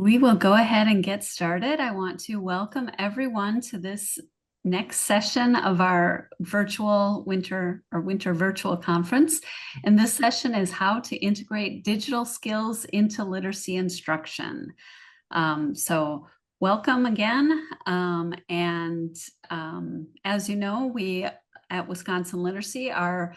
We will go ahead and get started. I want to welcome everyone to this next session of our winter virtual conference. And this session is how to integrate digital skills into literacy instruction. So welcome again. As you know, we at Wisconsin Literacy are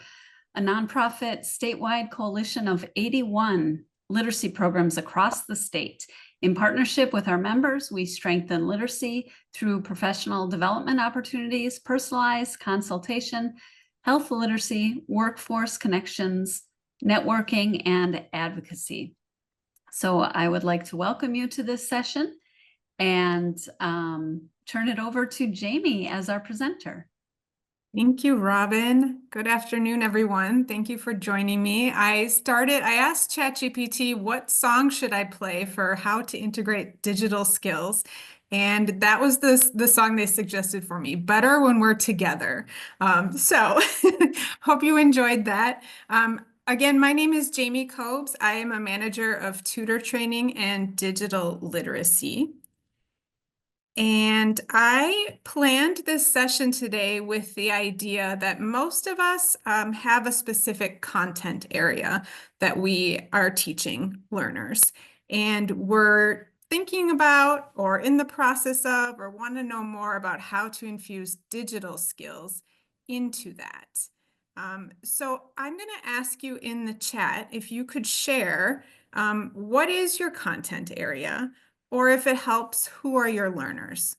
a nonprofit statewide coalition of 81 literacy programs across the state. In partnership with our members, we strengthen literacy through professional development opportunities, personalized consultation, health literacy, workforce connections, networking, and advocacy. So I would like to welcome you to this session and turn it over to Jamie as our presenter. Thank you, Robin. Good afternoon, everyone. Thank you for joining me. I asked ChatGPT what song should I play for how to integrate digital skills. And that was the song they suggested for me, Better When We're Together. So hope you enjoyed that. Again, my name is Jamie Cobes. I am a manager of tutor training and digital literacy. And I planned this session today with the idea that most of us have a specific content area that we are teaching learners. And we're thinking about or in the process of or want to know more about how to infuse digital skills into that. So I'm going to ask you in the chat if you could share what is your content area? Or if it helps, who are your learners?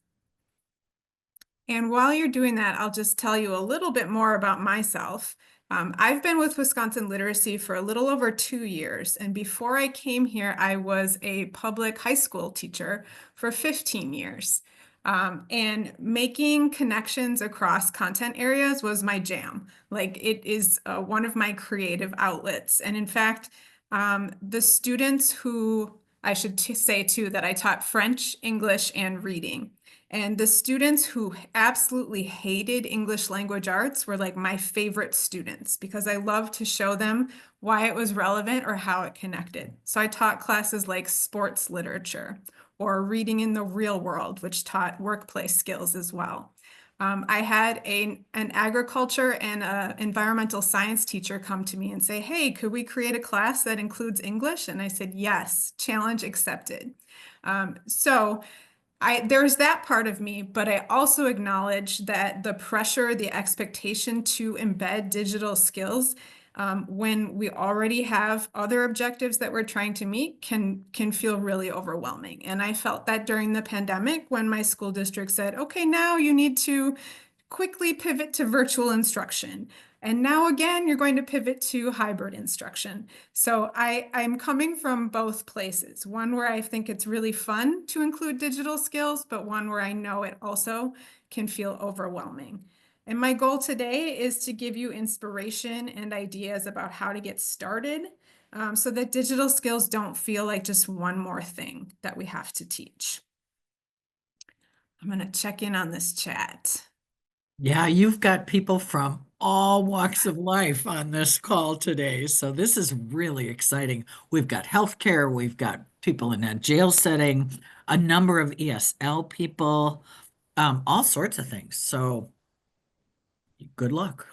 And while you're doing that, I'll just tell you a little bit more about myself. I've been with Wisconsin Literacy for a little over 2 years. And before I came here, I was a public high school teacher for 15 years. And making connections across content areas was my jam. Like it is one of my creative outlets. And in fact, the students who I should say too that I taught French, English, and reading. And the students who absolutely hated English language arts were like my favorite students because I loved to show them why it was relevant or how it connected. So I taught classes like sports literature or reading in the real world, which taught workplace skills as well. I had an agriculture and environmental science teacher come to me and say, hey, could we create a class that includes English? And I said, yes, challenge accepted. There's that part of me, but I also acknowledge that the pressure, the expectation to embed digital skills when we already have other objectives that we're trying to meet can feel really overwhelming. And I felt that during the pandemic when my school district said, okay, now you need to quickly pivot to virtual instruction. And now again, you're going to pivot to hybrid instruction. So I'm coming from both places, one where I think it's really fun to include digital skills, but one where I know it also can feel overwhelming. And my goal today is to give you inspiration and ideas about how to get started so that digital skills don't feel like just one more thing that we have to teach. I'm going to check in on this chat. Yeah, you've got people from all walks of life on this call today. So this is really exciting. We've got healthcare, we've got people in a jail setting, a number of ESL people, all sorts of things. So good luck.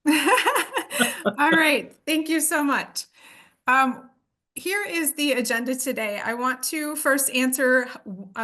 All right, thank you so much. Here is the agenda today. I want to first answer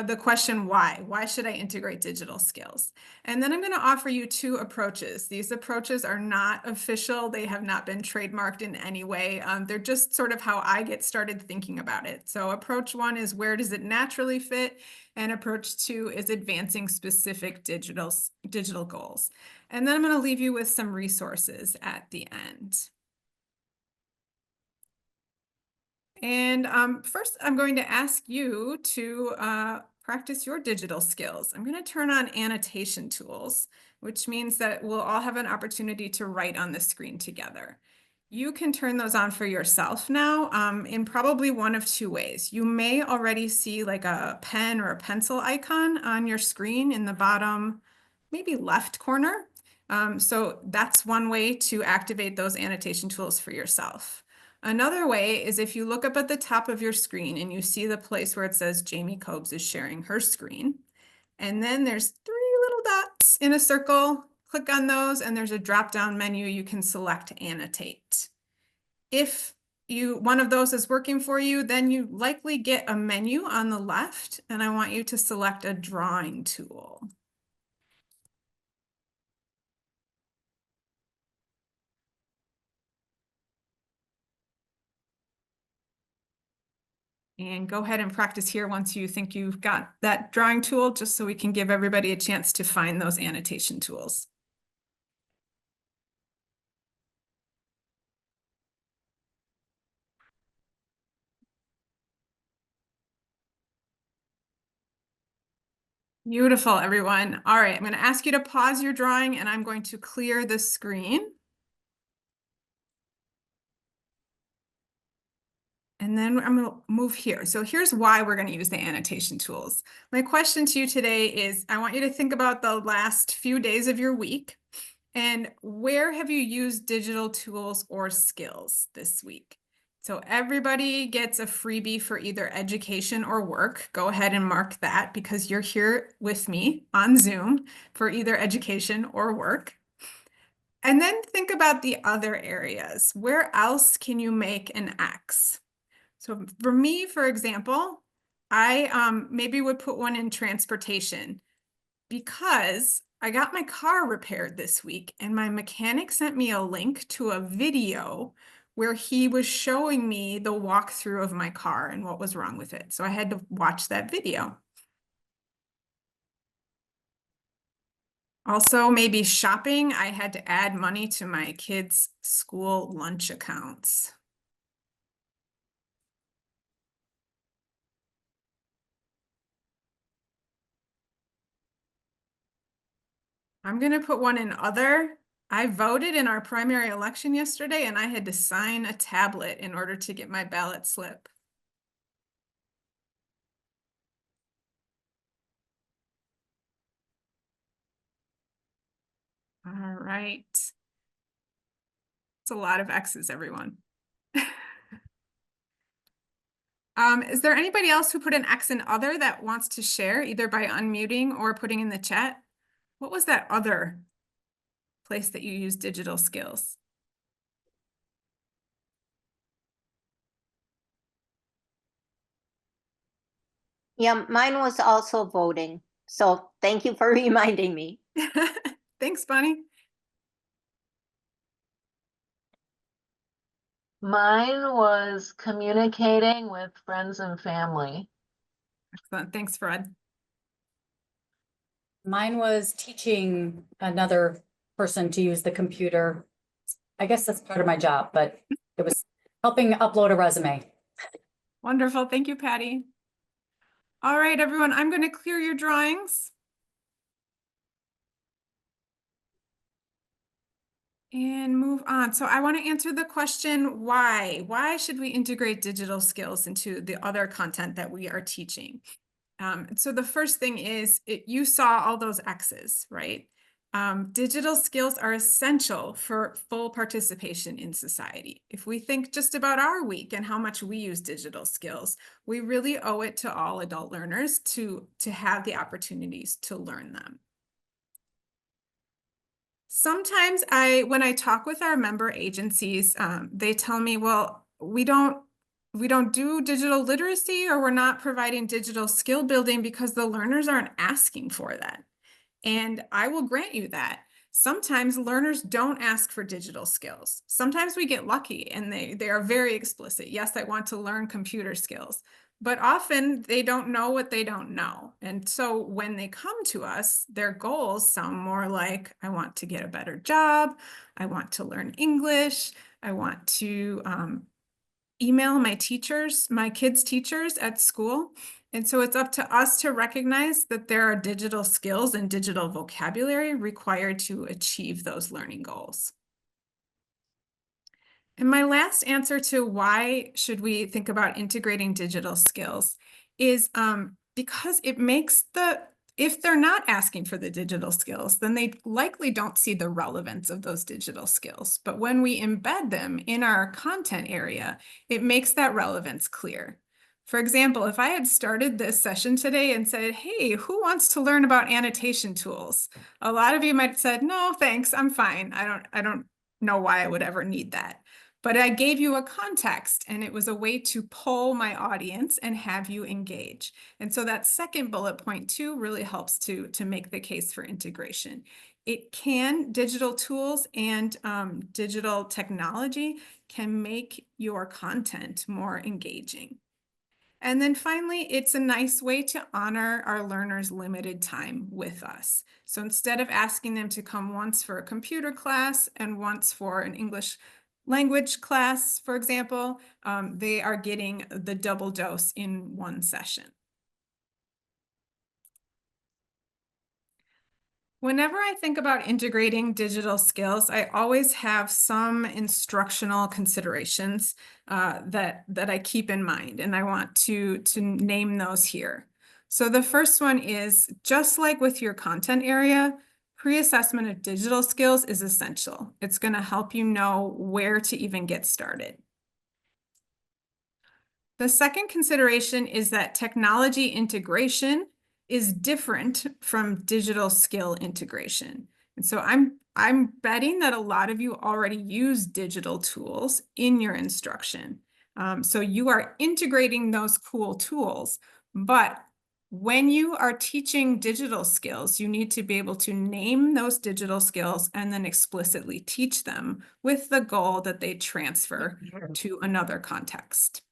the question, why? Why should I integrate digital skills? And then I'm going to offer you 2 approaches. These approaches are not official. They have not been trademarked in any way. They're just sort of how I get started thinking about it. So approach 1 is where does it naturally fit? And approach 2 is advancing specific digital goals. And then I'm going to leave you with some resources at the end. And first, I'm going to ask you to practice your digital skills. I'm going to turn on annotation tools, which means that we'll all have an opportunity to write on the screen together. You can turn those on for yourself now in probably one of 2 ways. You may already see like a pen or a pencil icon on your screen in the bottom, maybe left corner. So that's one way to activate those annotation tools for yourself. Another way is if you look up at the top of your screen and you see the place where it says Jamie Cobes is sharing her screen. And then there's 3 little dots in a circle. Click on those and there's a drop-down menu you can select annotate. If one of those is working for you, then you likely get a menu on the left, and I want you to select a drawing tool. And go ahead and practice here once you think you've got that drawing tool, just so we can give everybody a chance to find those annotation tools. Beautiful, everyone. All right, I'm going to ask you to pause your drawing and I'm going to clear the screen. And then I'm going to move here. So here's why we're going to use the annotation tools. My question to you today is, I want you to think about the last few days of your week and where have you used digital tools or skills this week? So everybody gets a freebie for either education or work. Go ahead and mark that because you're here with me on Zoom for either education or work. And then think about the other areas. Where else can you make an X? So for me, for example, I maybe would put one in transportation because I got my car repaired this week and my mechanic sent me a link to a video where he was showing me the walkthrough of my car and what was wrong with it. So I had to watch that video. Also, maybe shopping. I had to add money to my kids' school lunch accounts. I'm going to put one in other. I voted in our primary election yesterday and I had to sign a tablet in order to get my ballot slip. All right. It's a lot of X's, everyone. Is there anybody else who put an X in other that wants to share either by unmuting or putting in the chat? What was that other place that you use digital skills? Yeah, mine was also voting. So thank you for reminding me. Thanks, Bonnie. Mine was communicating with friends and family. Excellent. Thanks, Fred. Mine was teaching another person to use the computer. I guess that's part of my job, but it was helping upload a resume. Wonderful. Thank you, Patty. All right, everyone, I'm going to clear your drawings. And move on. So I want to answer the question, why? Why should we integrate digital skills into the other content that we are teaching? So the first thing is, you saw all those X's, right? Digital skills are essential for full participation in society. If we think just about our week and how much we use digital skills, we really owe it to all adult learners to have the opportunities to learn them. Sometimes when I talk with our member agencies, they tell me, well, we don't do digital literacy, or we're not providing digital skill building because the learners aren't asking for that. And I will grant you that. Sometimes learners don't ask for digital skills. Sometimes we get lucky and they are very explicit. Yes, I want to learn computer skills. But often they don't know what they don't know. And so when they come to us, their goals sound more like, I want to get a better job. I want to learn English. I want to email my teachers, my kids' teachers at school. And so it's up to us to recognize that there are digital skills and digital vocabulary required to achieve those learning goals. And my last answer to why should we think about integrating digital skills is because it makes the if they're not asking for the digital skills, then they likely don't see the relevance of those digital skills. But when we embed them in our content area, it makes that relevance clear. For example, if I had started this session today and said, hey, who wants to learn about annotation tools? A lot of you might have said, no, thanks, I'm fine. I don't know why I would ever need that. But I gave you a context, and it was a way to poll my audience and have you engage. And so that second bullet point too really helps to make the case for integration. Digital tools and digital technology can make your content more engaging. And then finally, it's a nice way to honor our learners' limited time with us. So instead of asking them to come once for a computer class and once for an English language class, for example, they are getting the double dose in one session. Whenever I think about integrating digital skills, I always have some instructional considerations that I keep in mind, and I want to name those here. So the first one is, just like with your content area, pre-assessment of digital skills is essential. It's going to help you know where to even get started. The second consideration is that technology integration is different from digital skill integration. And so I'm betting that a lot of you already use digital tools in your instruction. So you are integrating those cool tools, but when you are teaching digital skills, you need to be able to name those digital skills and then explicitly teach them with the goal that they transfer to another context.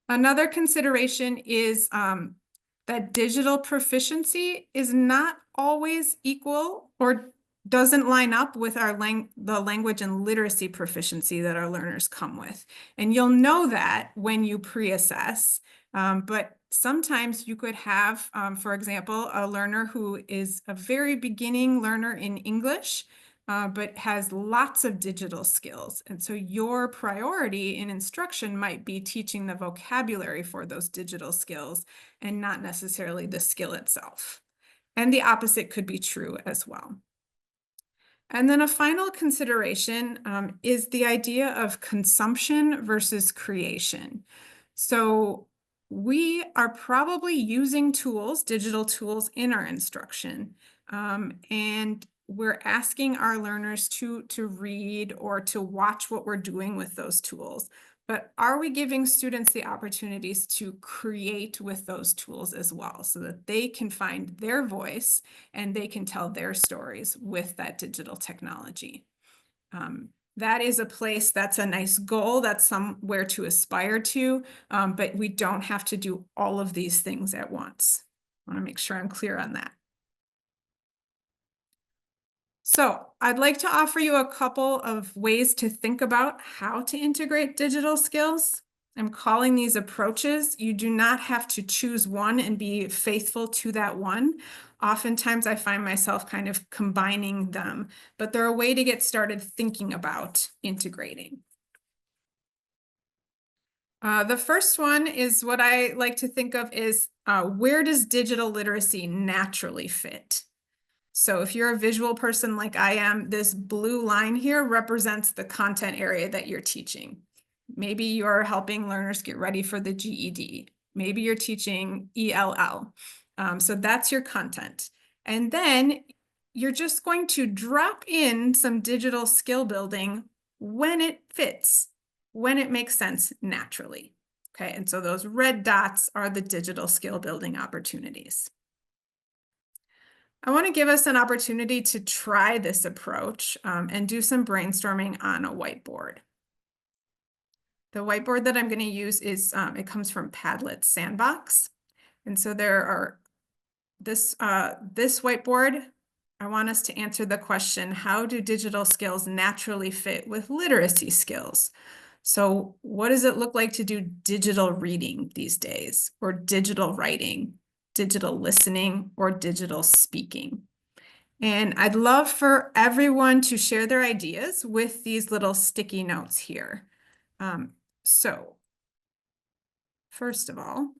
Another consideration is that digital proficiency is not always equal or doesn't line up with the language and literacy proficiency that our learners come with. And you'll know that when you pre-assess, but sometimes you could have, for example, a learner who is a very beginning learner in English, but has lots of digital skills. And so your priority in instruction might be teaching the vocabulary for those digital skills and not necessarily the skill itself. And the opposite could be true as well. And then a final consideration is the idea of consumption versus creation. So we are probably using tools, digital tools, in our instruction. And we're asking our learners to read or to watch what we're doing with those tools. But are we giving students the opportunities to create with those tools as well, so that they can find their voice and they can tell their stories with that digital technology? That is a place, that's a nice goal, that's somewhere to aspire to, but we don't have to do all of these things at once. I want to make sure I'm clear on that. So I'd like to offer you a couple of ways to think about how to integrate digital skills. I'm calling these approaches. You do not have to choose one and be faithful to that one. Oftentimes I find myself kind of combining them, but they're a way to get started thinking about integrating. The first one is what I like to think of is where does digital literacy naturally fit? So if you're a visual person like I am, this blue line here represents the content area that you're teaching. Maybe you're helping learners get ready for the GED. Maybe you're teaching ELL. So that's your content. And then you're just going to drop in some digital skill building when it fits, when it makes sense naturally. Okay, and so those red dots are the digital skill building opportunities. I want to give us an opportunity to try this approach and do some brainstorming on a whiteboard. The whiteboard that I'm going to use is, it comes from Padlet Sandbox. And so there are this whiteboard, I want us to answer the question, how do digital skills naturally fit with literacy skills? So what does it look like to do digital reading these days, or digital writing, digital listening, or digital speaking? And I'd love for everyone to share their ideas with these little sticky notes here. So first of all,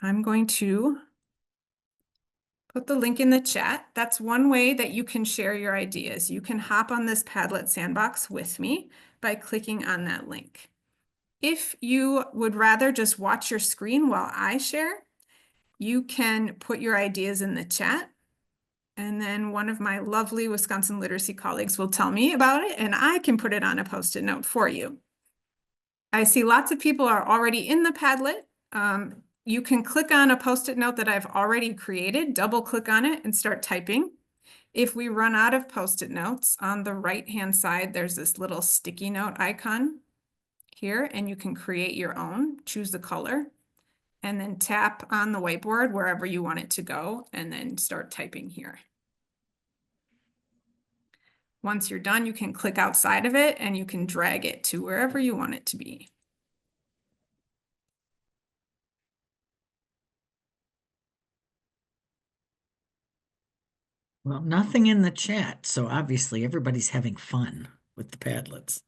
I'm going to put the link in the chat. That's one way that you can share your ideas. You can hop on this Padlet sandbox with me by clicking on that link. If you would rather just watch your screen while I share, you can put your ideas in the chat, and then one of my lovely Wisconsin literacy colleagues will tell me about it, and I can put it on a Post-it note for you. I see lots of people are already in the Padlet. You can click on a Post-it note that I've already created, double click on it and start typing. If we run out of Post-it notes, on the right-hand side, there's this little sticky note icon here, and you can create your own, choose the color, and then tap on the whiteboard wherever you want it to go, and then start typing here. Once you're done, you can click outside of it and you can drag it to wherever you want it to be. Well, nothing in the chat, so obviously everybody's having fun with the Padlets.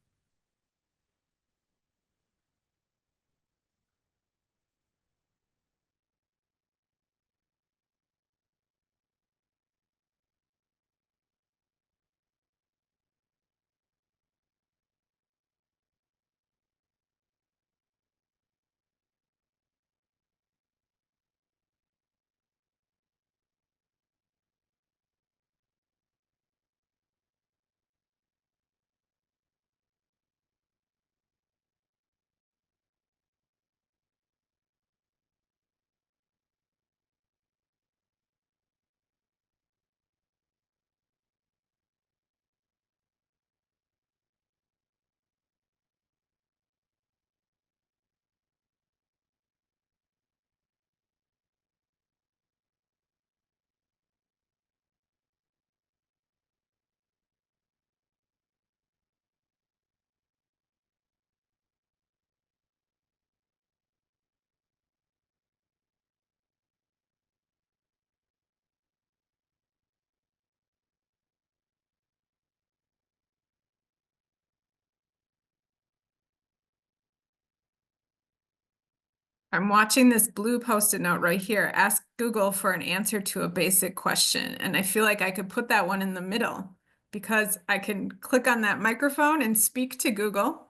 I'm watching this blue Post-it note right here. Ask Google for an answer to a basic question. And I feel like I could put that one in the middle because I can click on that microphone and speak to Google.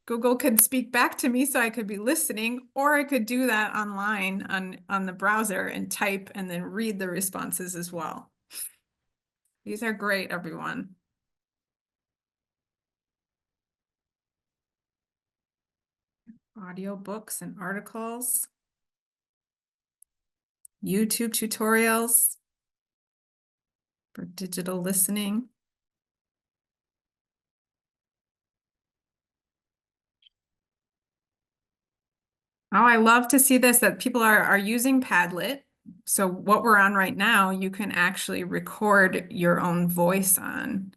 Google could speak back to me so I could be listening, or I could do that online on the browser and type and then read the responses as well. These are great, everyone. Audio books and articles, YouTube tutorials for digital listening. Oh, I love to see this, that people are using Padlet. So what we're on right now, you can actually record your own voice on.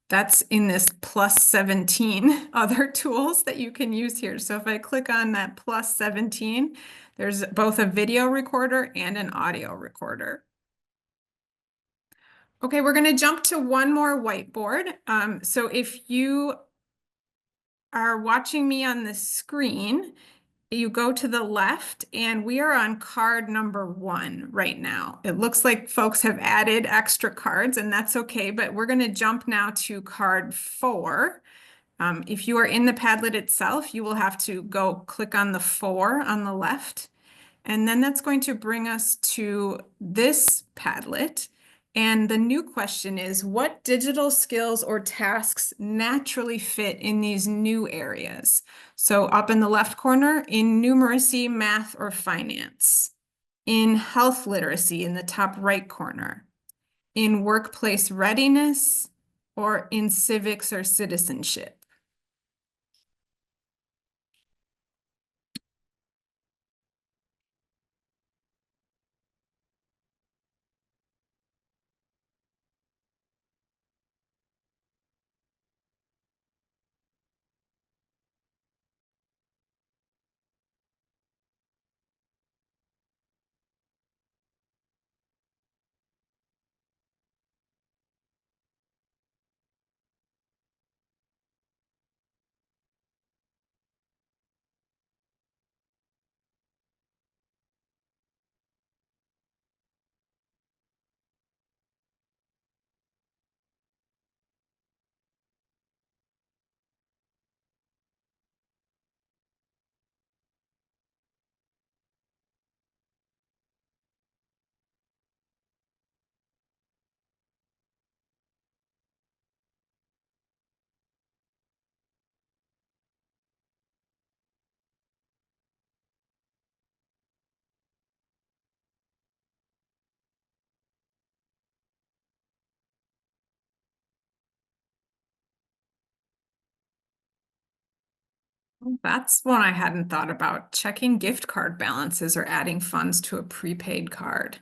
That's in this plus 17 other tools that you can use here. So if I click on that plus 17, there's both a video recorder and an audio recorder. Okay, we're going to jump to one more whiteboard. So if you are watching me on the screen, you go to the left and we are on card number 1 right now. It looks like folks have added extra cards and that's okay, but we're going to jump now to card 4. If you are in the Padlet itself, you will have to go click on the 4 on the left. And then that's going to bring us to this Padlet. And the new question is, what digital skills or tasks naturally fit in these new areas? So up in the left corner, in numeracy, math, or finance. In health literacy in the top right corner. In workplace readiness, or in civics or citizenship. That's one I hadn't thought about. Checking gift card balances or adding funds to a prepaid card.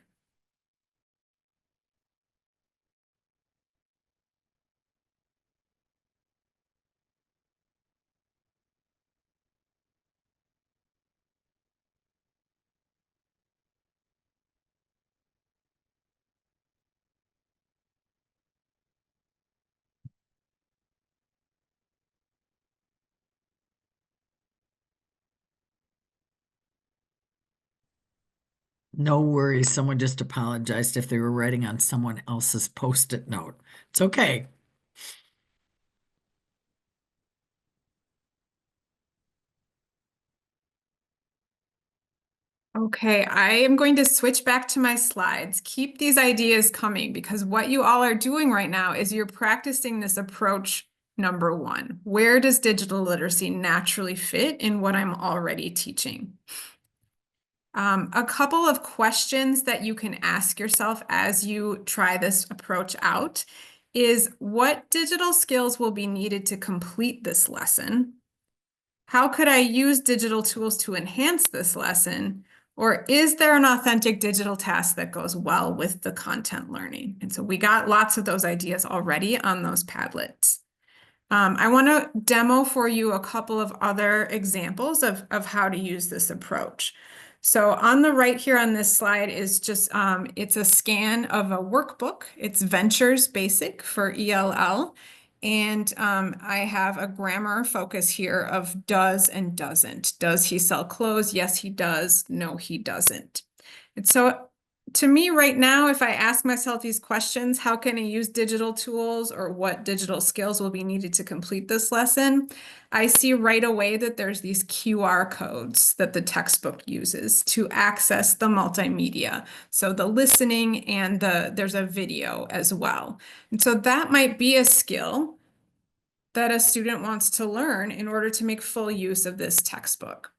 No worries. Someone just apologized if they were writing on someone else's post-it note. It's okay. Okay, I am going to switch back to my slides. Keep these ideas coming because what you all are doing right now is you're practicing this approach number one. Where does digital literacy naturally fit in what I'm already teaching? A couple of questions that you can ask yourself as you try this approach out is what digital skills will be needed to complete this lesson? How could I use digital tools to enhance this lesson? Or is there an authentic digital task that goes well with the content learning? And so we got lots of those ideas already on those Padlets. I want to demo for you a couple of other examples of how to use this approach. So on the right here on this slide is just, it's a scan of a workbook. It's Ventures Basic for ELL. And I have a grammar focus here of does and doesn't. Does he sell clothes? Yes, he does. No, he doesn't. And so to me right now, if I ask myself these questions, how can I use digital tools or what digital skills will be needed to complete this lesson? I see right away that there's these QR codes that the textbook uses to access the multimedia. So the listening and there's a video as well. And so that might be a skill that a student wants to learn in order to make full use of this textbook.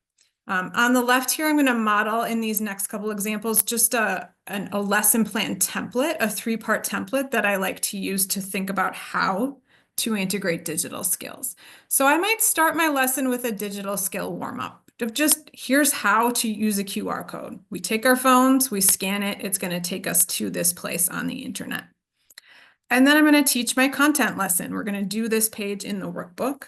On the left here, I'm going to model in these next couple examples just a lesson plan template, a 3-part template that I like to use to think about how to integrate digital skills. So I might start my lesson with a digital skill warm-up of just here's how to use a QR code. We take our phones, we scan it, it's going to take us to this place on the internet. And then I'm going to teach my content lesson. We're going to do this page in the workbook.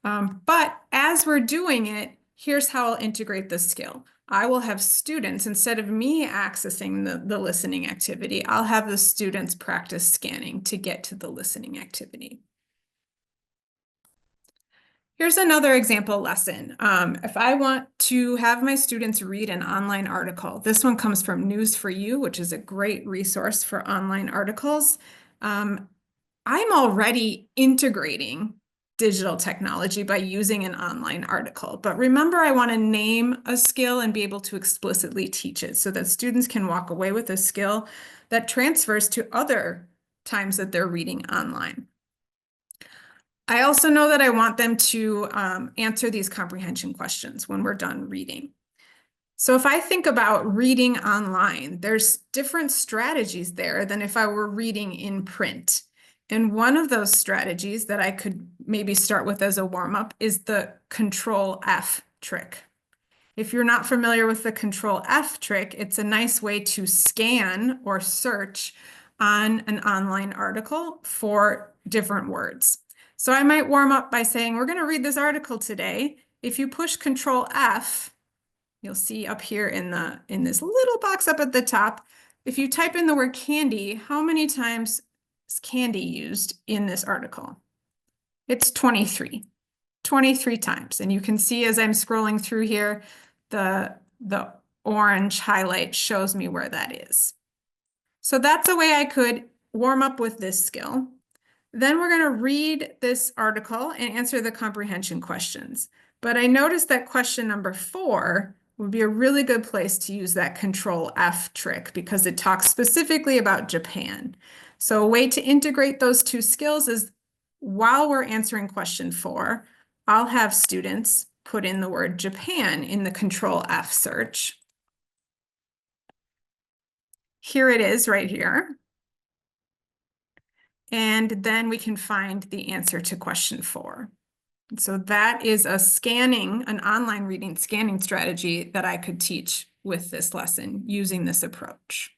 But as we're doing it, here's how I'll integrate the skill. I will have students, instead of me accessing the listening activity, I'll have the students practice scanning to get to the listening activity. Here's another example lesson. If I want to have my students read an online article, this one comes from News4U, which is a great resource for online articles. I'm already integrating digital technology by using an online article. But remember, I want to name a skill and be able to explicitly teach it so that students can walk away with a skill that transfers to other times that they're reading online. I also know that I want them to answer these comprehension questions when we're done reading. So if I think about reading online, there's different strategies there than if I were reading in print. And one of those strategies that I could maybe start with as a warm-up is the Control F trick. If you're not familiar with the Control F trick, it's a nice way to scan or search on an online article for different words. So I might warm up by saying, we're going to read this article today. If you push Control F, you'll see up here in this little box up at the top, if you type in the word candy, how many times is candy used in this article? It's 23 times. And you can see as I'm scrolling through here, the orange highlight shows me where that is. So that's a way I could warm up with this skill. Then we're going to read this article and answer the comprehension questions. But I noticed that question number 4 would be a really good place to use that Control F trick because it talks specifically about Japan. So a way to integrate those two skills is while we're answering question 4, I'll have students put in the word Japan in the Control F search. Here it is right here. And then we can find the answer to question 4. So that is an online reading scanning strategy that I could teach with this lesson using this approach.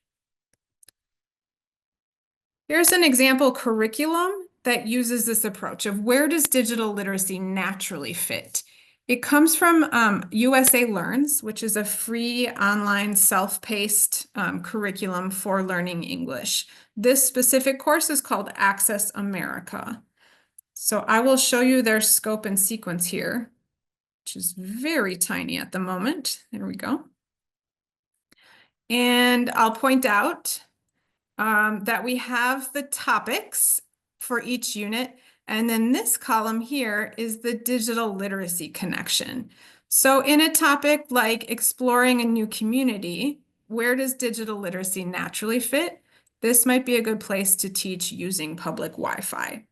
Here's an example curriculum that uses this approach of where does digital literacy naturally fit? It comes from USA Learns, which is a free online self-paced curriculum for learning English. This specific course is called Access America. So I will show you their scope and sequence here, which is very tiny at the moment. There we go. And I'll point out that we have the topics for each unit. And then this column here is the digital literacy connection. So in a topic like exploring a new community, where does digital literacy naturally fit? This might be a good place to teach using public Wi-Fi.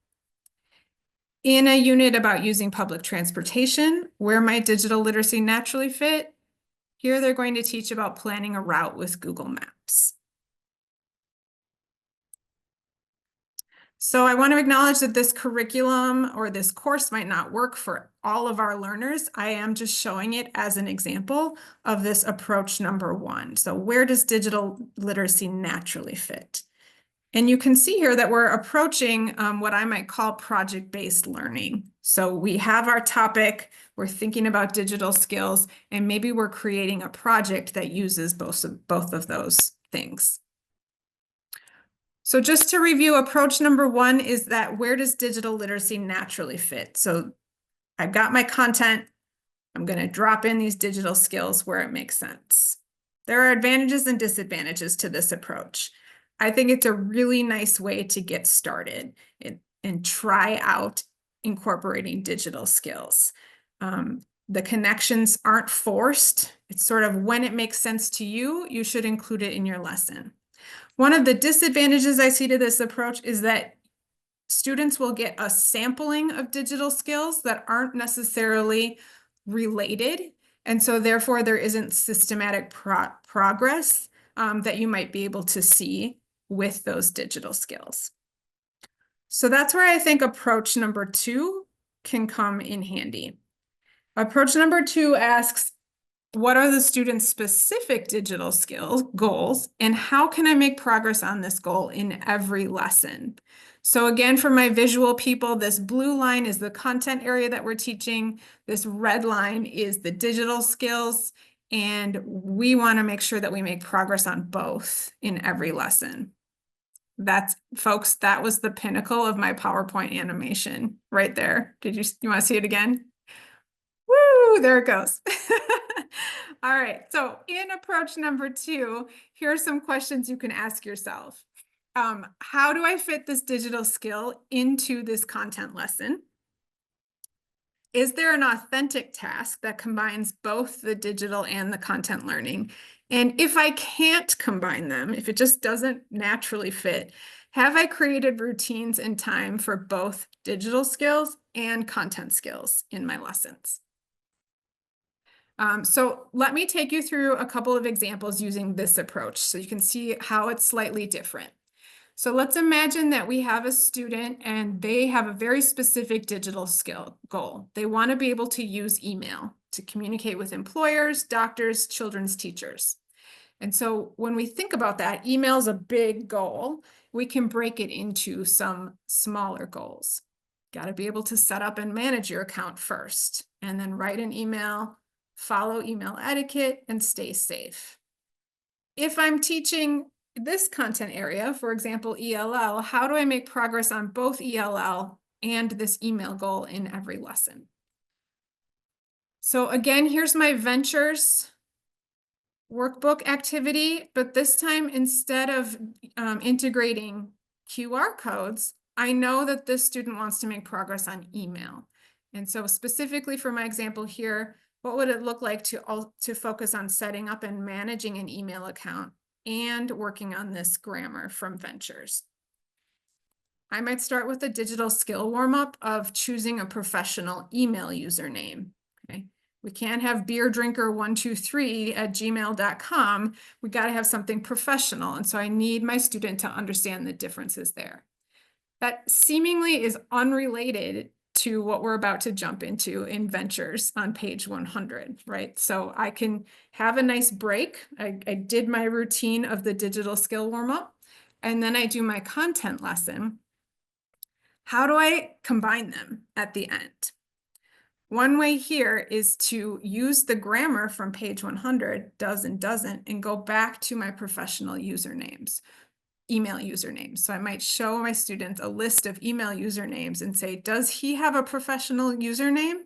In a unit about using public transportation, where might digital literacy naturally fit? Here they're going to teach about planning a route with Google Maps. So I want to acknowledge that this curriculum or this course might not work for all of our learners. I am just showing it as an example of this approach number 1. So where does digital literacy naturally fit? And you can see here that we're approaching what I might call project-based learning. So we have our topic, we're thinking about digital skills, and maybe we're creating a project that uses both of those things. So just to review, approach number 1 is that where does digital literacy naturally fit? So I've got my content. I'm going to drop in these digital skills where it makes sense. There are advantages and disadvantages to this approach. I think it's a really nice way to get started and try out incorporating digital skills. The connections aren't forced. It's sort of when it makes sense to you, you should include it in your lesson. One of the disadvantages I see to this approach is that students will get a sampling of digital skills that aren't necessarily related. And so therefore there isn't systematic progress that you might be able to see with those digital skills. So that's where I think approach number 2 can come in handy. Approach number 2 asks, what are the students' specific digital skills goals, and how can I make progress on this goal in every lesson? So again, for my visual people, this blue line is the content area that we're teaching. This red line is the digital skills, and we want to make sure that we make progress on both in every lesson. That's, folks, that was the pinnacle of my PowerPoint animation right there. You want to see it again? Woo, there it goes. All right, so in approach number 2, here are some questions you can ask yourself. How do I fit this digital skill into this content lesson? Is there an authentic task that combines both the digital and the content learning? And if I can't combine them, if it just doesn't naturally fit, have I created routines and time for both digital skills and content skills in my lessons? So let me take you through a couple of examples using this approach so you can see how it's slightly different. So let's imagine that we have a student and they have a very specific digital skill goal. They want to be able to use email to communicate with employers, doctors, children's teachers. And so when we think about that, email is a big goal. We can break it into some smaller goals. Got to be able to set up and manage your account first, and then write an email, follow email etiquette, and stay safe. If I'm teaching this content area, for example, ELL, how do I make progress on both ELL and this email goal in every lesson? So again, here's my Ventures workbook activity, but this time instead of integrating QR codes, I know that this student wants to make progress on email. And so specifically for my example here, what would it look like to focus on setting up and managing an email account and working on this grammar from Ventures? I might start with a digital skill warm-up of choosing a professional email username. Okay. We can't have beerdrinker123@gmail.com. We got to have something professional. And so I need my student to understand the differences there. That seemingly is unrelated to what we're about to jump into in ventures on page 100, right? So I can have a nice break. I did my routine of the digital skill warm-up, and then I do my content lesson. How do I combine them at the end? One way here is to use the grammar from page 100, does and doesn't, and go back to my professional usernames, email usernames. So I might show my students a list of email usernames and say, does he have a professional username?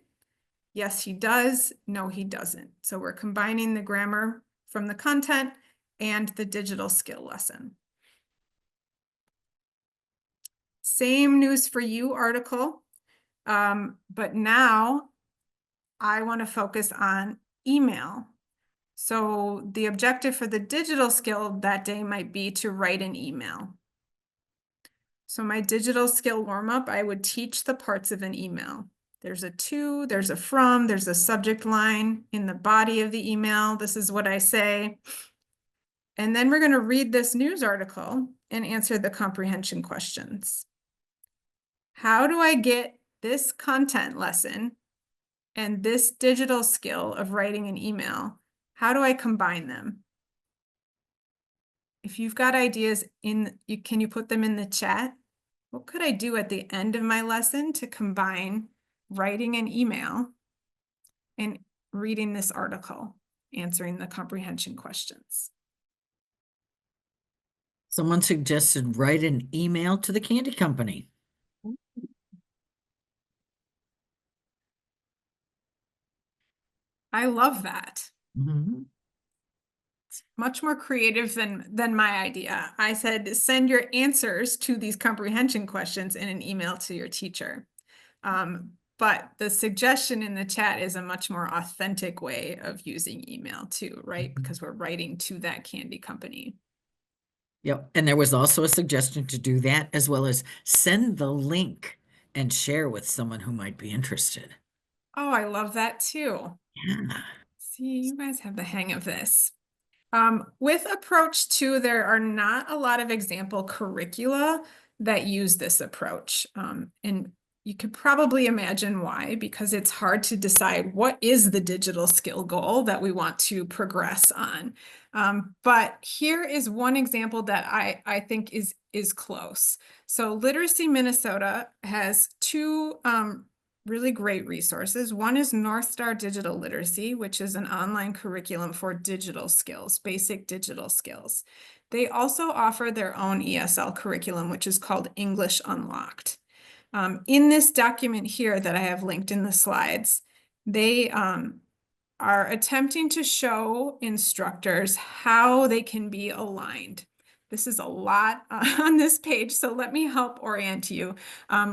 Yes, he does. No, he doesn't. So we're combining the grammar from the content and the digital skill lesson. Same news for you article, but now I want to focus on email. So the objective for the digital skill that day might be to write an email. So my digital skill warm-up, I would teach the parts of an email. There's a to, there's a from, there's a subject line in the body of the email. This is what I say. And then we're going to read this news article and answer the comprehension questions. How do I get this content lesson and this digital skill of writing an email? How do I combine them? If you've got ideas can you put them in the chat? What could I do at the end of my lesson to combine writing an email and reading this article, answering the comprehension questions? Someone suggested write an email to the candy company. I love that. Mhm. Much more creative than my idea. I said, send your answers to these comprehension questions in an email to your teacher. But the suggestion in the chat is a much more authentic way of using email too, right? Mhm. Because we're writing to that candy company. Yep. And there was also a suggestion to do that, as well as send the link and share with someone who might be interested. Oh, I love that too. Yeah. See, you guys have the hang of this. With approach 2, there are not a lot of example curricula that use this approach. And you could probably imagine why, because it's hard to decide what is the digital skill goal that we want to progress on. But here is one example that I think is close. So Literacy Minnesota has 2 really great resources. One is North Star Digital Literacy, which is an online curriculum for digital skills, basic digital skills. They also offer their own ESL curriculum, which is called English Unlocked. In this document here that I have linked in the slides, they are attempting to show instructors how they can be aligned. This is a lot on this page, so let me help orient you.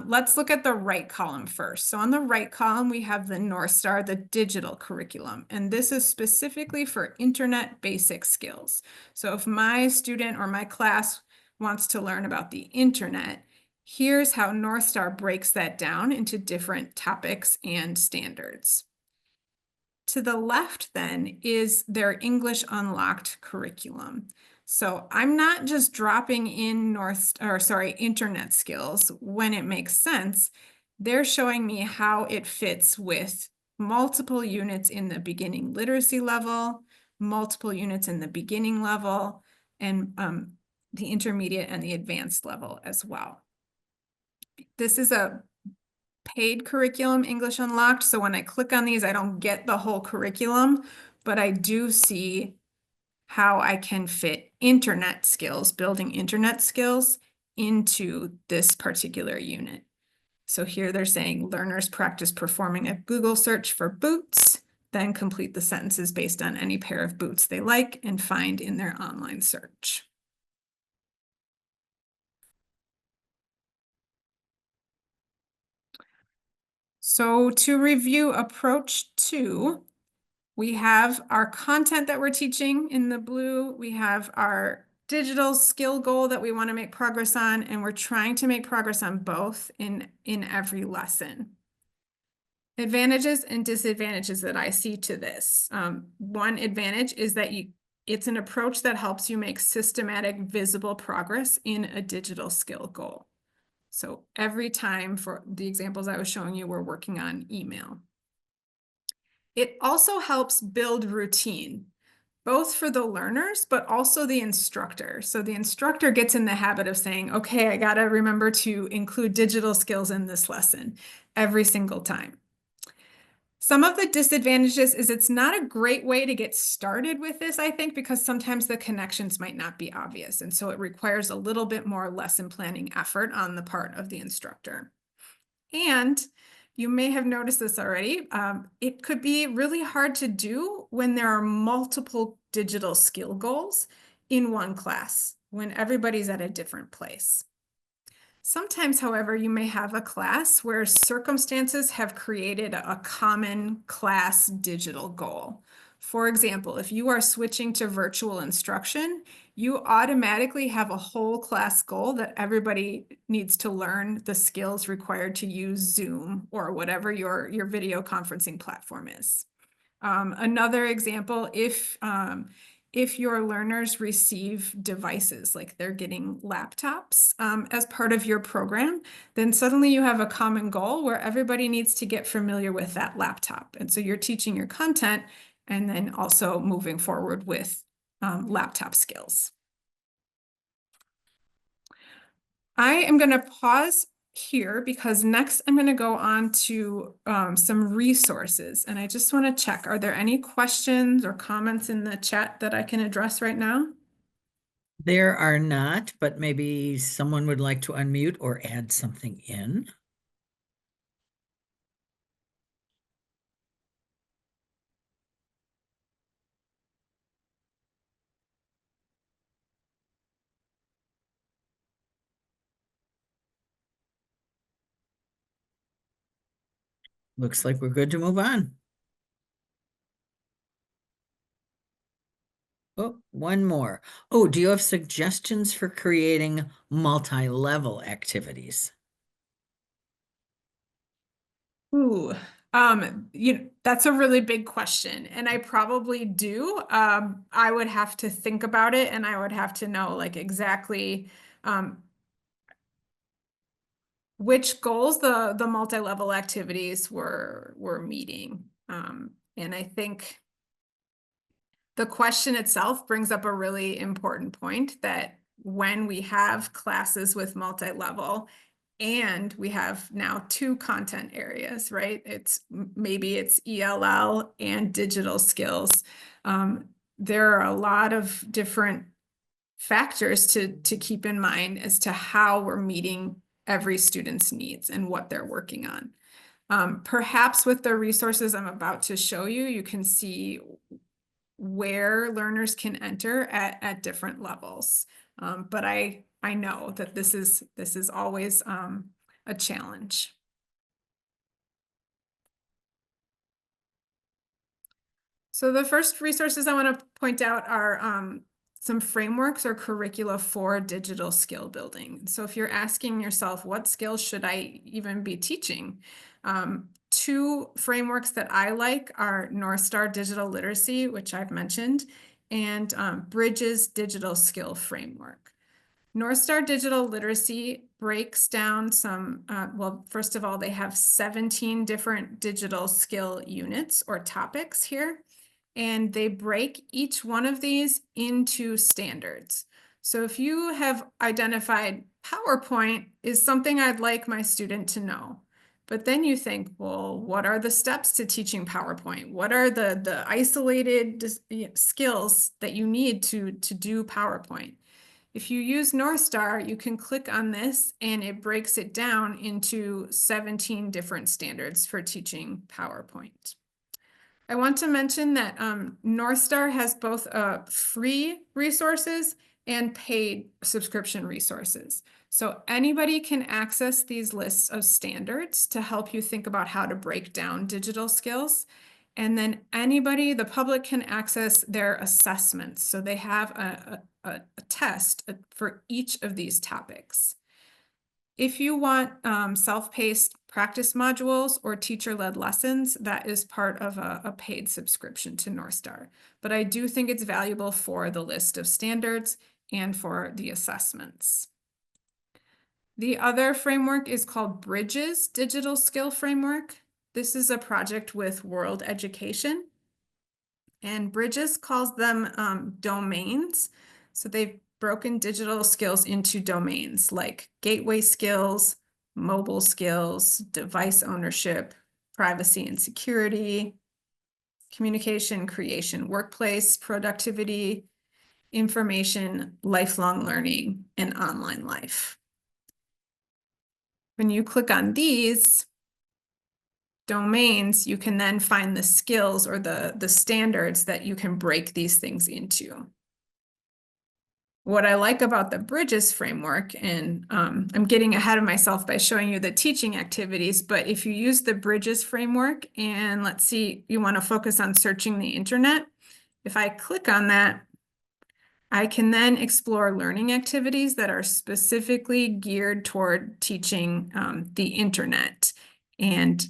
Let's look at the right column first. So on the right column, we have the North Star, the digital curriculum, and this is specifically for internet basic skills. So if my student or my class wants to learn about the internet, here's how North Star breaks that down into different topics and standards. To the left then is their English Unlocked curriculum. So I'm not just dropping in internet skills when it makes sense. They're showing me how it fits with multiple units in the beginning literacy level, multiple units in the beginning level, and the intermediate and the advanced level as well. This is a paid curriculum, English Unlocked. So when I click on these, I don't get the whole curriculum, but I do see how I can fit internet skills, building internet skills into this particular unit. So here they're saying learners practice performing a Google search for boots, then complete the sentences based on any pair of boots they like and find in their online search. So to review approach 2, we have our content that we're teaching in the blue. We have our digital skill goal that we want to make progress on, and we're trying to make progress on both in every lesson. Advantages and disadvantages that I see to this. One advantage is that it's an approach that helps you make systematic, visible progress in a digital skill goal. So every time for the examples I was showing you, we're working on email. It also helps build routine, both for the learners, but also the instructor. So the instructor gets in the habit of saying, okay, I got to remember to include digital skills in this lesson every single time. Some of the disadvantages is it's not a great way to get started with this, I think, because sometimes the connections might not be obvious. And so it requires a little bit more lesson planning effort on the part of the instructor. And you may have noticed this already. It could be really hard to do when there are multiple digital skill goals in one class, when everybody's at a different place. Sometimes, however, you may have a class where circumstances have created a common class digital goal. For example, if you are switching to virtual instruction, you automatically have a whole class goal that everybody needs to learn the skills required to use Zoom or whatever your video conferencing platform is. Another example, if your learners receive devices, like they're getting laptops as part of your program, then suddenly you have a common goal where everybody needs to get familiar with that laptop. And so you're teaching your content and then also moving forward with laptop skills. I am going to pause here because next I'm going to go on to some resources, and I just want to check, are there any questions or comments in the chat that I can address right now? There are not, but maybe someone would like to unmute or add something in. Looks like we're good to move on. Oh, one more. Oh, do you have suggestions for creating multi-level activities? Ooh, that's a really big question, and I probably do. I would have to think about it, and I would have to know like exactly which goals the multi-level activities were meeting. And I think the question itself brings up a really important point that when we have classes with multi-level and we have now two content areas, right? Maybe it's ELL and digital skills. There are a lot of different factors to keep in mind as to how we're meeting every student's needs and what they're working on. Perhaps with the resources I'm about to show you, you can see where learners can enter at different levels. But I know that this is always a challenge. So the first resources I want to point out are some frameworks or curricula for digital skill building. So if you're asking yourself, what skills should I even be teaching? Two frameworks that I like are North Star Digital Literacy, which I've mentioned, and Bridges Digital Skill Framework. North Star Digital Literacy breaks down some, well, first of all, they have 17 different digital skill units or topics here, and they break each one of these into standards. So if you have identified PowerPoint is something I'd like my student to know, but then you think, well, what are the steps to teaching PowerPoint? What are the isolated skills that you need to do PowerPoint? If you use North Star, you can click on this and it breaks it down into 17 different standards for teaching PowerPoint. I want to mention that North Star has both free resources and paid subscription resources. So anybody can access these lists of standards to help you think about how to break down digital skills. And then anybody, the public, can access their assessments. So they have a test for each of these topics. If you want self-paced practice modules or teacher-led lessons, that is part of a paid subscription to North Star. But I do think it's valuable for the list of standards and for the assessments. The other framework is called Bridges Digital Skill Framework. This is a project with World Education. And Bridges calls them domains. So they've broken digital skills into domains like gateway skills, mobile skills, device ownership, privacy and security, communication, creation, workplace, productivity, information, lifelong learning, and online life. When you click on these domains, you can then find the skills or the standards that you can break these things into. What I like about the Bridges framework, and I'm getting ahead of myself by showing you the teaching activities, but if you use the Bridges framework and let's see, you want to focus on searching the internet. If I click on that, I can then explore learning activities that are specifically geared toward teaching the internet. And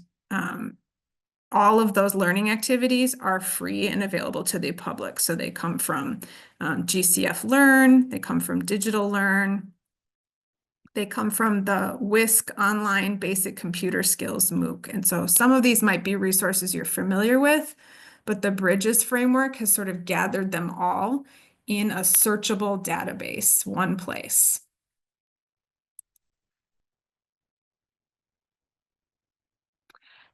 all of those learning activities are free and available to the public. So they come from GCF Learn, they come from Digital Learn, they come from the WISC Online Basic Computer Skills MOOC. And so some of these might be resources you're familiar with, but the Bridges framework has sort of gathered them all in a searchable database, one place.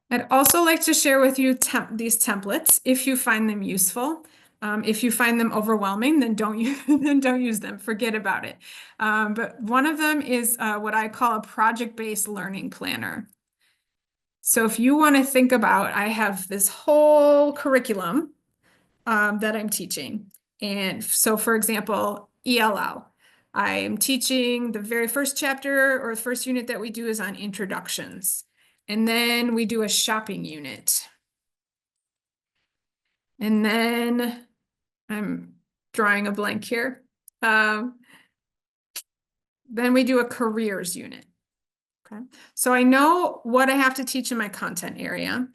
I'd also like to share with you these templates if you find them useful. If you find them overwhelming, then don't use them. Forget about it. But one of them is what I call a project-based learning planner. So if you want to think about, I have this whole curriculum that I'm teaching. And so, for example, ELL. I am teaching the very first chapter or the first unit that we do is on introductions. And then we do a shopping unit. And then I'm drawing a blank here. Then we do a careers unit. Okay. So I know what I have to teach in my content area.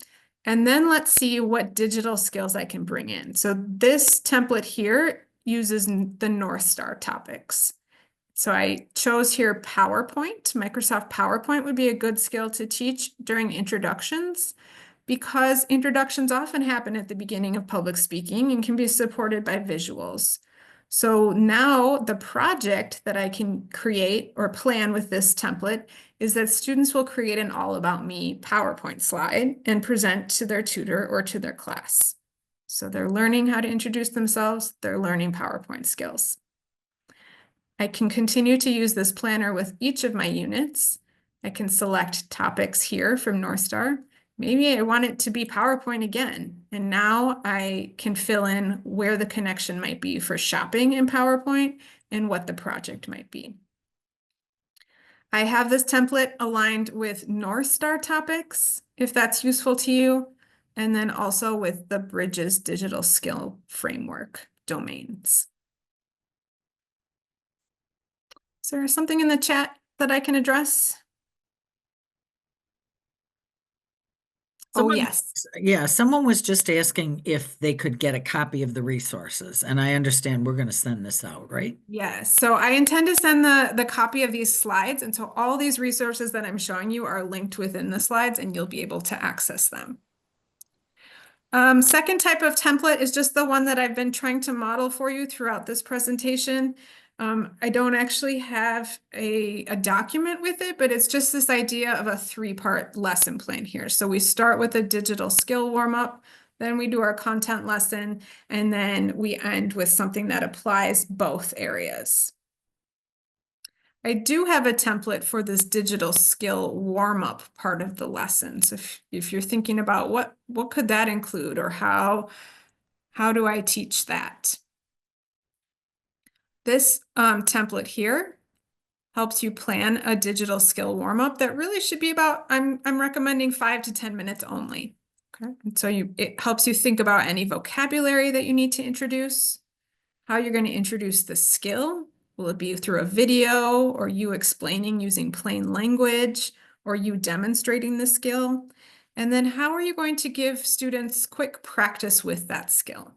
And then let's see what digital skills I can bring in. So this template here uses the North Star topics. So I chose here PowerPoint. Microsoft PowerPoint would be a good skill to teach during introductions because introductions often happen at the beginning of public speaking and can be supported by visuals. So now the project that I can create or plan with this template is that students will create an all about me PowerPoint slide and present to their tutor or to their class. So they're learning how to introduce themselves, they're learning PowerPoint skills. I can continue to use this planner with each of my units. I can select topics here from North Star. Maybe I want it to be PowerPoint again. And now I can fill in where the connection might be for shopping in PowerPoint and what the project might be. I have this template aligned with North Star topics, if that's useful to you, and then also with the Bridges Digital Skill Framework domains. Is there something in the chat that I can address? Someone- Oh, yes. Yeah, someone was just asking if they could get a copy of the resources, and I understand we're going to send this out, right? Yes, so I intend to send the copy of these slides, and so all these resources that I'm showing you are linked within the slides, and you'll be able to access them. Second type of template is just the one that I've been trying to model for you throughout this presentation. I don't actually have a document with it, but it's just this idea of a 3-part lesson plan here. So we start with a digital skill warm-up, then we do our content lesson, and then we end with something that applies both areas. I do have a template for this digital skill warm-up part of the lesson. So if you're thinking about what could that include, or how do I teach that? This template here helps you plan a digital skill warm-up that really should be about, I'm recommending 5 to 10 minutes only. Okay. And so it helps you think about any vocabulary that you need to introduce, how you're going to introduce the skill. Will it be through a video, or you explaining using plain language, or you demonstrating the skill? And then how are you going to give students quick practice with that skill?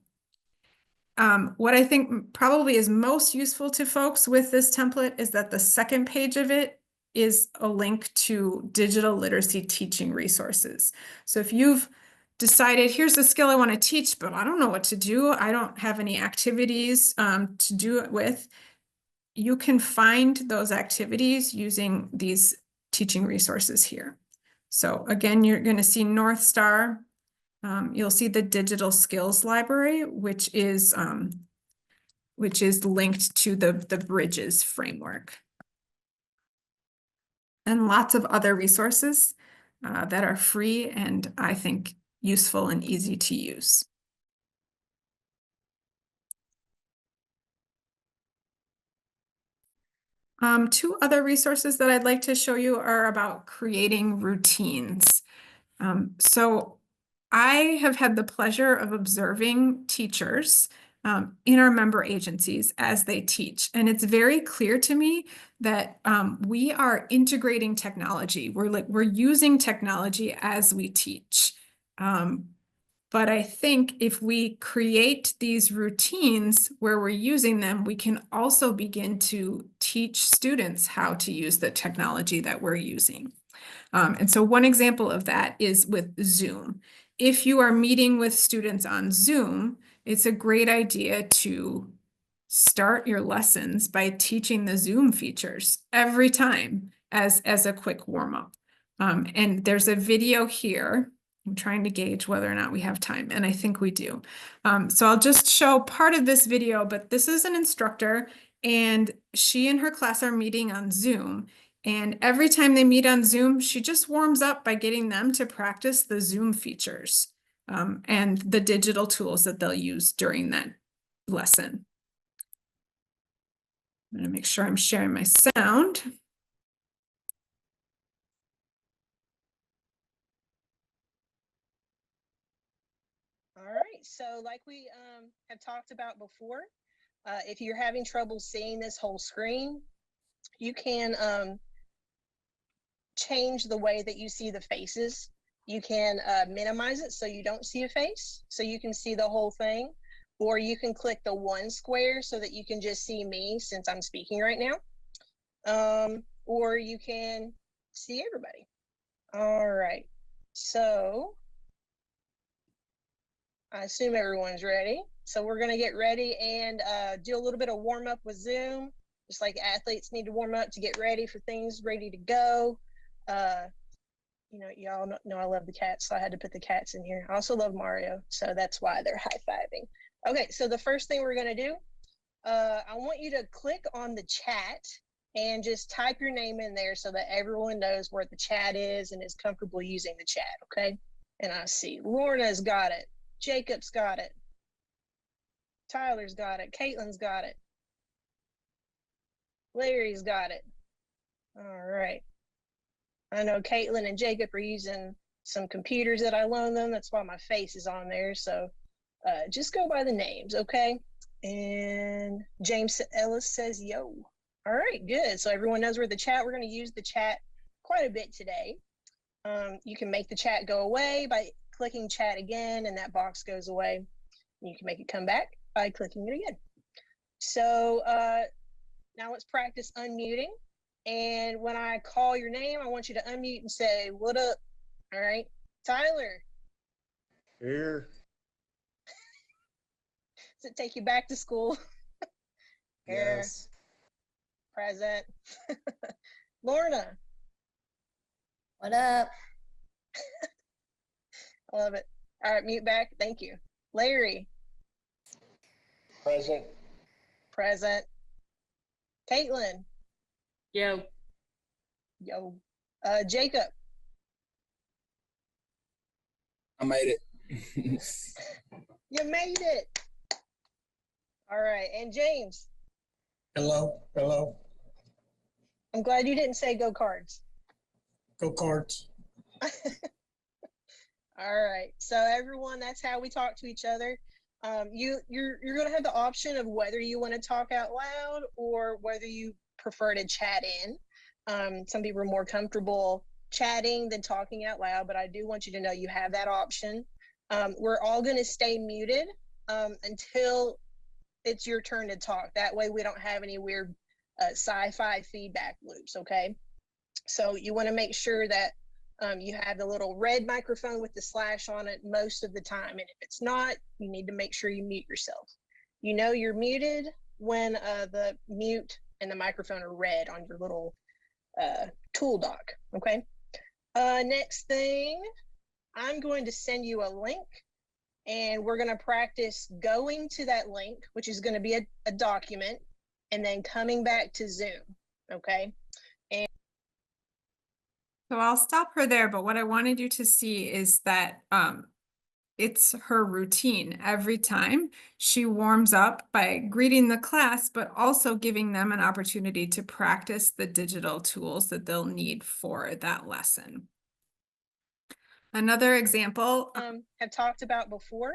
What I think probably is most useful to folks with this template is that the second page of it is a link to digital literacy teaching resources. So if you've decided, here's a skill I want to teach, but I don't know what to do, I don't have any activities to do it with, you can find those activities using these teaching resources here. So again, you're going to see North Star. You'll see the Digital Skills Library, which is linked to the Bridges framework. And lots of other resources that are free and I think useful and easy to use. Two other resources that I'd like to show you are about creating routines. So I have had the pleasure of observing teachers in our member agencies as they teach. And it's very clear to me that we are integrating technology. We're using technology as we teach. But I think if we create these routines where we're using them, we can also begin to teach students how to use the technology that we're using. And so one example of that is with Zoom. If you are meeting with students on Zoom, it's a great idea to start your lessons by teaching the Zoom features every time as a quick warm-up. And there's a video here. I'm trying to gauge whether or not we have time, and I think we do. So I'll just show part of this video, but this is an instructor, and she and her class are meeting on Zoom. And every time they meet on Zoom, she just warms up by getting them to practice the Zoom features and the digital tools that they'll use during that lesson. I'm going to make sure I'm sharing my sound. All right, so like we have talked about before, if you're having trouble seeing this whole screen, you can change the way that you see the faces. You can minimize it so you don't see a face, so you can see the whole thing, or you can click the one square so that you can just see me since I'm speaking right now, or you can see everybody. All right, so I assume everyone's ready. So we're gonna get ready and do a little bit of warm up with Zoom, just like athletes need to warm up to get ready for things ready to go. You know, y'all know I love the cats, so I had to put the cats in here. I also love Mario, so that's why they're high-fiving. Okay, so the first thing we're gonna do, I want you to click on the chat and just type your name in there so that everyone knows where the chat is and is comfortable using the chat, okay? And I see Lorna's got it. Jacob's got it. Tyler's got it. Caitlin's got it. Larry's got it. All right. I know Caitlin and Jacob are using some computers that I loaned them. That's why my face is on there. So just go by the names, okay? And James Ellis says, yo. All right, good. So everyone knows where the chat, we're going to use the chat quite a bit today. You can make the chat go away by clicking chat again, and that box goes away. You can make it come back by clicking it again. So now let's practice unmuting. And when I call your name, I want you to unmute and say, what up? All right, Tyler. Here. Does it take you back to school? Here. Yes. Present. Lorna. What up? I love it. All right, mute back. Thank you. Larry. Present. Present. Caitlin. Yo. Yo. Jacob. I made it. You made it. All right, and James. Hello. Hello. I'm glad you didn't say go Cards. Go Cards. All right, so everyone, that's how we talk to each other. You're going to have the option of whether you want to talk out loud or whether you prefer to chat in. Some people are more comfortable chatting than talking out loud, but I do want you to know you have that option. We're all going to stay muted until it's your turn to talk. That way we don't have any weird sci-fi feedback loops, okay? So you want to make sure that you have the little red microphone with the slash on it most of the time. And if it's not, you need to make sure you mute yourself. You know you're muted when the mute and the microphone are red on your little tool dock, okay? Next thing, I'm going to send you a link, and we're going to practice going to that link, which is going to be a document, and then coming back to Zoom, okay? So I'll stop her there, but what I wanted you to see is that it's her routine every time. She warms up by greeting the class, but also giving them an opportunity to practice the digital tools that they'll need for that lesson. Another example Have talked about before.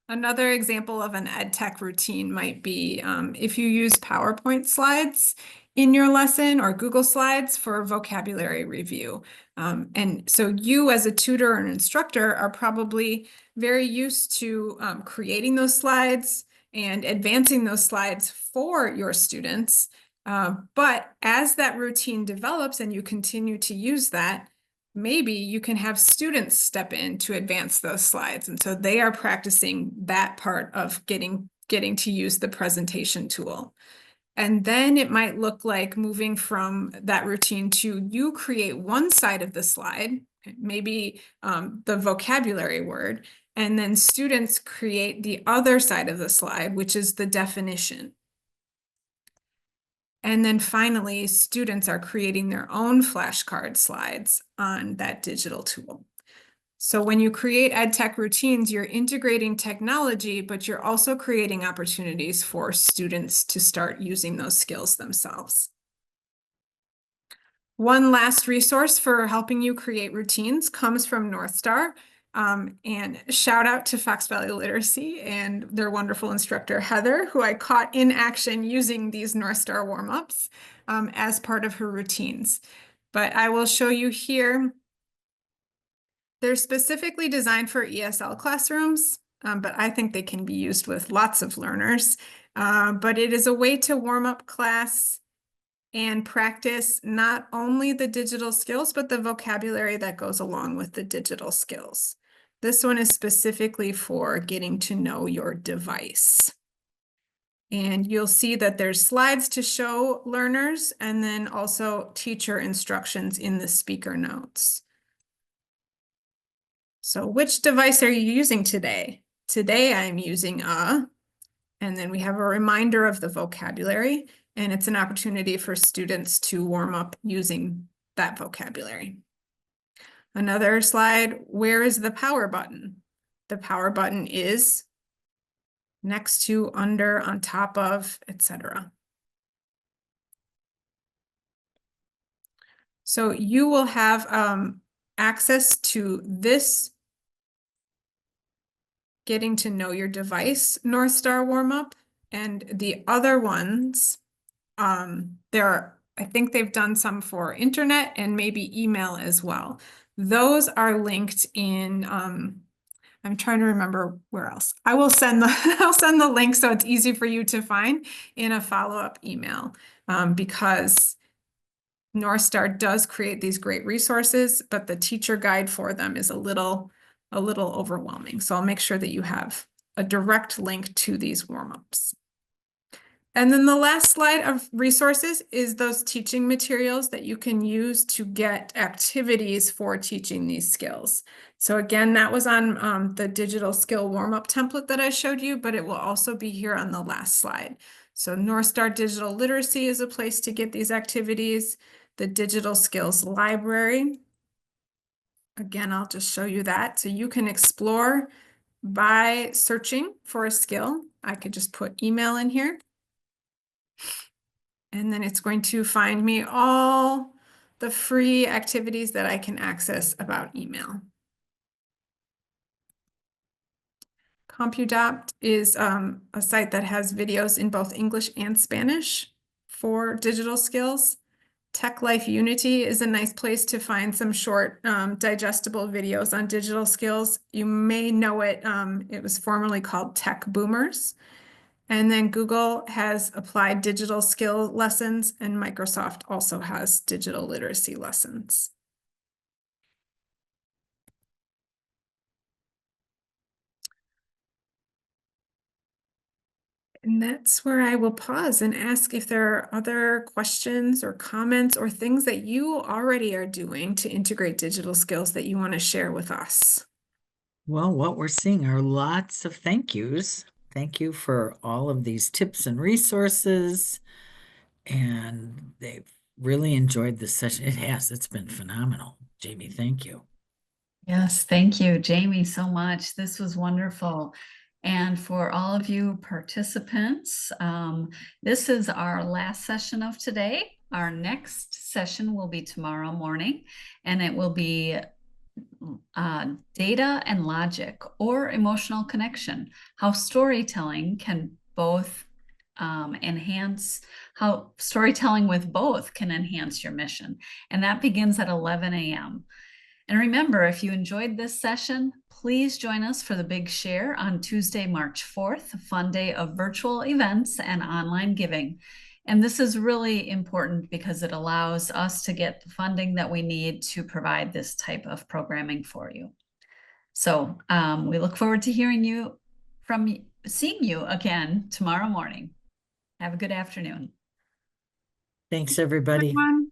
Another example of an ed tech routine might be if you use PowerPoint slides in your lesson or Google Slides for vocabulary review. And so you as a tutor or an instructor are probably very used to creating those slides and advancing those slides for your students. But as that routine develops and you continue to use that, maybe you can have students step in to advance those slides. And so they are practicing that part of getting to use the presentation tool. And then it might look like moving from that routine to you create one side of the slide, maybe the vocabulary word, and then students create the other side of the slide, which is the definition. And then finally, students are creating their own flashcard slides on that digital tool. So when you create ed tech routines, you're integrating technology, but you're also creating opportunities for students to start using those skills themselves. One last resource for helping you create routines comes from North Star. And shout out to Fox Valley Literacy and their wonderful instructor, Heather, who I caught in action using these North Star warm-ups as part of her routines. But I will show you here. They're specifically designed for ESL classrooms, but I think they can be used with lots of learners. But it is a way to warm up class and practice not only the digital skills, but the vocabulary that goes along with the digital skills. This one is specifically for getting to know your device. And you'll see that there's slides to show learners and then also teacher instructions in the speaker notes. So which device are you using today? Today I'm using and then we have a reminder of the vocabulary, and it's an opportunity for students to warm up using that vocabulary. Another slide, where is the power button? The power button is next to, under, on top of, etc. So you will have access to this getting to know your device North Star warm-up, and the other ones, I think they've done some for internet and maybe email as well. Those are linked in, I'm trying to remember where else. I will send I'll send the link so it's easy for you to find in a follow-up email, because North Star does create these great resources, but the teacher guide for them is a little overwhelming. So I'll make sure that you have a direct link to these warm-ups. And then the last slide of resources is those teaching materials that you can use to get activities for teaching these skills. So again, that was on the digital skill warm-up template that I showed you, but it will also be here on the last slide. So North Star Digital Literacy is a place to get these activities. The Digital Skills Library. Again, I'll just show you that. So you can explore by searching for a skill. I could just put email in here. And then it's going to find me all the free activities that I can access about email. Compudopt is a site that has videos in both English and Spanish for digital skills. Tech Life Unity is a nice place to find some short digestible videos on digital skills. You may know it, it was formerly called Tech Boomers. And then Google has applied digital skill lessons, and Microsoft also has digital literacy lessons. And that's where I will pause and ask if there are other questions or comments or things that you already are doing to integrate digital skills that you want to share with us. Well, what we're seeing are lots of thank yous. Thank you for all of these tips and resources. And they've really enjoyed this session. It has, it's been phenomenal. Jamie, thank you. Yes, thank you, Jamie, so much. This was wonderful. And for all of you participants, this is our last session of today. Our next session will be tomorrow morning, and it will be data and logic, or emotional connection, how storytelling can both enhance, how storytelling with both can enhance your mission. And that begins at 11 a.m. And remember, if you enjoyed this session, please join us for the Big Share on Tuesday, March 4th, a fun day of virtual events and online giving. And this is really important because it allows us to get the funding that we need to provide this type of programming for you. So we look forward to seeing you again tomorrow morning. Have a good afternoon. Thanks, everybody. Everyone.